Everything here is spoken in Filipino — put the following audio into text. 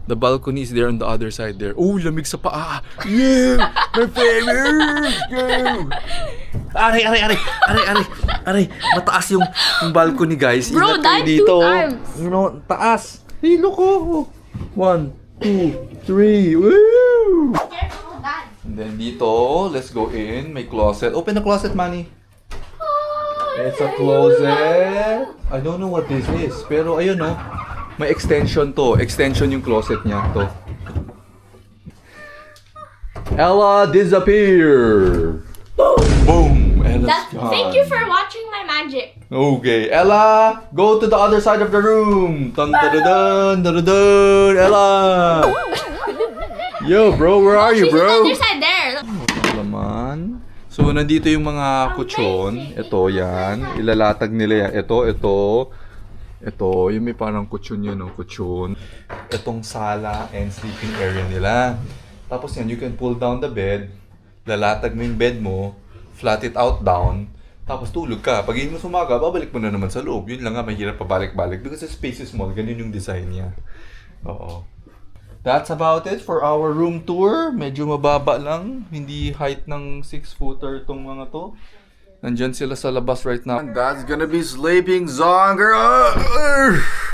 The balcony is there on the other side there. Oh, lamig sa paa. Yeah! My favorite! Yeah! Aray. Mataas yung balcony, guys. Bro, Ingat kayo dive dito. 2 times. You know, taas. Hey, look, oh. 1, 2, 3. Woo! Careful, Dad. And then dito, let's go in. May closet. Open the closet, Manny. It's a closet. I don't know what this is. Pero ayun, no. May extension to. Extension yung closet niya to. Ella disappear. Boom. Ella's gone. Thank you for watching my magic. Okay, Ella, go to the other side of the room. Dun dun dun dun dun dun. Ella. Yo, bro, where are you, She's on the bro? other side there. Laman. So, nandito yung mga kutsyon. Ito, yan. Ilalatag nila yan. Ito, yung may parang kutsyon yun, no? Kutsyon. Itong sala and sleeping area nila. Tapos yan, you can pull down the bed. Lalatag mo yung bed mo. Flat it out down. Tapos tulog ka. Pag hindi mo sumaga, babalik mo na naman sa loob. Yun lang nga, mahirap pabalik-balik. Because the space is small. Ganun yung design niya. Oo. That's about it for our room tour. Medyo mababa lang. Hindi height ng 6-footer itong mga to. Nandyan sila sa labas right now. That's gonna be sleeping zone, girl!